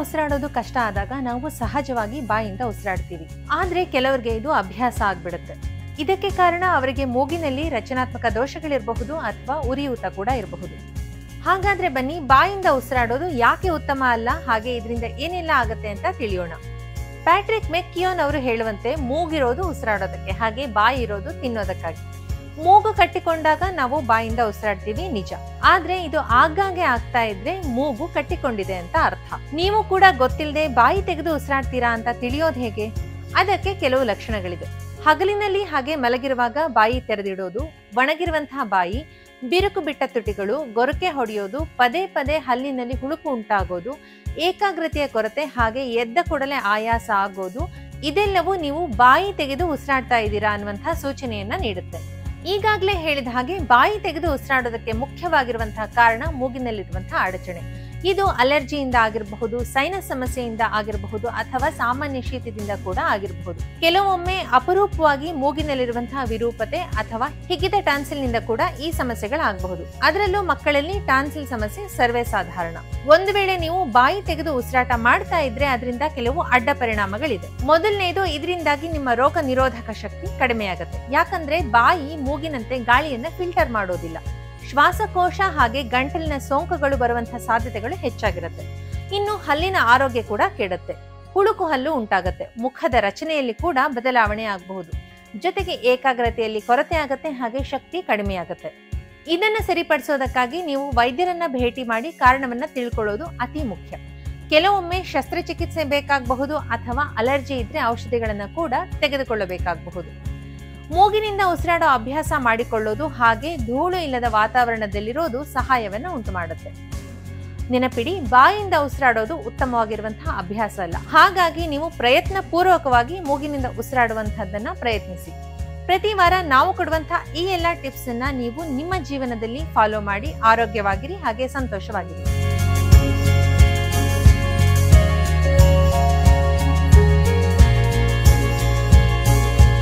ಉಸಿರಾಡೋದು ಕಷ್ಟ ಆದಾಗ ನಾವು ಸಹಜವಾಗಿ ಬಾಯಿಂದ ಉಸಿರಾಡ್ತೀವಿ. ಆದ್ರೆ ಕೆಲವರಿಗೆ ಇದು ಅಭ್ಯಾಸ ಆಗ್ಬಿಡುತ್ತೆ. ಇದಕ್ಕೆ ಕಾರಣ ಅವರಿಗೆ ಮೂಗಿನಲ್ಲಿ ರಚನಾತ್ಮಕ ದೋಷಗಳಿರಬಹುದು ಅಥವಾ ಉರಿಯೂತ ಕೂಡ ಇರಬಹುದು. ಹಾಗಾದ್ರೆ ಬನ್ನಿ, ಬಾಯಿಂದ ಉಸಿರಾಡೋದು ಯಾಕೆ ಉತ್ತಮ ಅಲ್ಲ, ಹಾಗೆ ಇದರಿಂದ ಏನೆಲ್ಲ ಆಗತ್ತೆ ಅಂತ ತಿಳಿಯೋಣ. ಪ್ಯಾಟ್ರಿಕ್ ಮೆಕ್ಕಿಯೋನ್ ಅವರು ಹೇಳುವಂತೆ ಮೂಗಿರೋದು ಉಸಿರಾಡೋದಕ್ಕೆ, ಹಾಗೆ ಬಾಯಿ ಇರೋದು ತಿನ್ನೋದಕ್ಕಾಗಿ. ಮೂಗು ಕಟ್ಟಿಕೊಂಡಾಗ ನಾವು ಬಾಯಿಂದ ಉಸಿರಾಡ್ತೀವಿ ನಿಜ, ಆದ್ರೆ ಇದು ಆಗಾಗ್ಗೆ ಆಗ್ತಾ ಇದ್ರೆ ಮೂಗು ಕಟ್ಟಿಕೊಂಡಿದೆ ಅಂತ ಅರ್ಥ. ನೀವು ಕೂಡ ಗೊತ್ತಿಲ್ಲದೆ ಬಾಯಿ ತೆಗೆದು ಉಸಿರಾಡ್ತೀರಾ ಅಂತ ತಿಳಿಯೋದು ಹೇಗೆ? ಅದಕ್ಕೆ ಕೆಲವು ಲಕ್ಷಣಗಳಿದೆ. ಹಗಲಿನಲ್ಲಿ ಹಾಗೆ ಮಲಗಿರುವಾಗ ಬಾಯಿ ತೆರೆದಿಡೋದು, ಒಣಗಿರುವಂತಹ ಬಾಯಿ, ಬಿರುಕು ಬಿಟ್ಟ ತುಟಿಗಳು, ಗೊರಕೆ ಹೊಡೆಯೋದು, ಪದೇ ಪದೇ ಹಲ್ಲಿನಲ್ಲಿ ಹುಳುಕು ಉಂಟಾಗೋದು, ಏಕಾಗ್ರತೆಯ ಕೊರತೆ, ಹಾಗೆ ಎದ್ದ ಕೂಡಲೇ ಆಯಾಸ ಆಗೋದು, ಇದೆಲ್ಲವೂ ನೀವು ಬಾಯಿ ತೆಗೆದು ಉಸಿರಾಡ್ತಾ ಇದ್ದೀರಾ ಅನ್ನುವಂತಹ ಸೂಚನೆಯನ್ನ ನೀಡುತ್ತೆ. ಈಗಾಗಲೇ ಹೇಳಿದ ಹಾಗೆ ಬಾಯಿ ತೆಗೆದು ಉಸಿರಾಡೋದಕ್ಕೆ ಮುಖ್ಯವಾಗಿರುವಂತಹ ಕಾರಣ ಮೂಗಿನಲ್ಲಿರುವಂತಹ ಅಡಚಣೆ. ಇದು ಅಲರ್ಜಿಯಿಂದ ಆಗಿರಬಹುದು, ಸೈನಸ್ ಸಮಸ್ಯೆಯಿಂದ ಆಗಿರಬಹುದು, ಅಥವಾ ಸಾಮಾನ್ಯ ಶೀತದಿಂದ ಕೂಡ ಆಗಿರಬಹುದು. ಕೆಲವೊಮ್ಮೆ ಅಪರೂಪವಾಗಿ ಮೂಗಿನಲ್ಲಿರುವಂತಹ ವಿರೂಪತೆ ಅಥವಾ ಹಿಗ್ಗಿದ ಟಾನ್ಸಿಲ್ ನಿಂದ ಕೂಡ ಈ ಸಮಸ್ಯೆಗಳಾಗಬಹುದು. ಅದರಲ್ಲೂ ಮಕ್ಕಳಲ್ಲಿ ಟಾನ್ಸಿಲ್ ಸಮಸ್ಯೆ ಸರ್ವೇ ಸಾಧಾರಣ. ಒಂದು ವೇಳೆ ನೀವು ಬಾಯಿ ತೆಗೆದು ಉಸಿರಾಟ ಮಾಡ್ತಾ ಇದ್ರೆ ಅದರಿಂದ ಕೆಲವು ಅಡ್ಡ ಪರಿಣಾಮಗಳಿದೆ. ಮೊದಲನೇದು, ಇದರಿಂದಾಗಿ ನಿಮ್ಮ ರೋಗ ನಿರೋಧಕ ಶಕ್ತಿ ಕಡಿಮೆಯಾಗುತ್ತೆ. ಯಾಕಂದ್ರೆ ಬಾಯಿ ಮೂಗಿನಂತೆ ಗಾಳಿಯನ್ನ ಫಿಲ್ಟರ್ ಮಾಡೋದಿಲ್ಲ. ಶ್ವಾಸಕೋಶ ಹಾಗೆ ಗಂಟಲಿನ ಸೋಂಕುಗಳು ಬರುವಂತಹ ಸಾಧ್ಯತೆಗಳು ಹೆಚ್ಚಾಗಿರುತ್ತೆ. ಇನ್ನು ಹಲ್ಲಿನ ಆರೋಗ್ಯ ಕೂಡ ಕೆಡುತ್ತೆ. ಹುಳುಕು ಹಲ್ಲು ಉಂಟಾಗತ್ತೆ. ಮುಖದ ರಚನೆಯಲ್ಲಿ ಕೂಡ ಬದಲಾವಣೆ ಆಗಬಹುದು. ಜೊತೆಗೆ ಏಕಾಗ್ರತೆಯಲ್ಲಿ ಕೊರತೆ ಆಗತ್ತೆ, ಹಾಗೆ ಶಕ್ತಿ ಕಡಿಮೆಯಾಗತ್ತೆ. ಇದನ್ನ ಸರಿಪಡಿಸೋದಕ್ಕಾಗಿ ನೀವು ವೈದ್ಯರನ್ನ ಭೇಟಿ ಮಾಡಿ ಕಾರಣವನ್ನ ತಿಳ್ಕೊಳ್ಳೋದು ಅತಿ ಮುಖ್ಯ. ಕೆಲವೊಮ್ಮೆ ಶಸ್ತ್ರಚಿಕಿತ್ಸೆ ಬೇಕಾಗಬಹುದು, ಅಥವಾ ಅಲರ್ಜಿ ಇದ್ರೆ ಔಷಧಿಗಳನ್ನ ಕೂಡ ತೆಗೆದುಕೊಳ್ಳಬೇಕಾಗಬಹುದು. ಮೂಗಿನಿಂದ ಉಸಿರಾಡೋ ಅಭ್ಯಾಸ ಮಾಡಿಕೊಳ್ಳೋದು ಹಾಗೆ ಧೂಳು ಇಲ್ಲದ ವಾತಾವರಣದಲ್ಲಿರೋದು ಸಹಾಯವನ್ನ ಉಂಟು ಮಾಡುತ್ತೆ. ನೆನಪಿಡಿ, ಬಾಯಿಂದ ಉಸಿರಾಡೋದು ಉತ್ತಮವಾಗಿರುವಂತಹ ಅಭ್ಯಾಸ ಅಲ್ಲ. ಹಾಗಾಗಿ ನೀವು ಪ್ರಯತ್ನ ಪೂರ್ವಕವಾಗಿ ಮೂಗಿನಿಂದ ಉಸಿರಾಡುವಂತಹದ್ದನ್ನ ಪ್ರಯತ್ನಿಸಿ. ಪ್ರತಿ ವಾರ ನಾವು ಕೊಡುವಂತಹ ಈ ಎಲ್ಲಾ ಟಿಪ್ಸ್ ಅನ್ನ ನೀವು ನಿಮ್ಮ ಜೀವನದಲ್ಲಿ ಫಾಲೋ ಮಾಡಿ ಆರೋಗ್ಯವಾಗಿರಿ, ಹಾಗೆ ಸಂತೋಷವಾಗಿರಿ.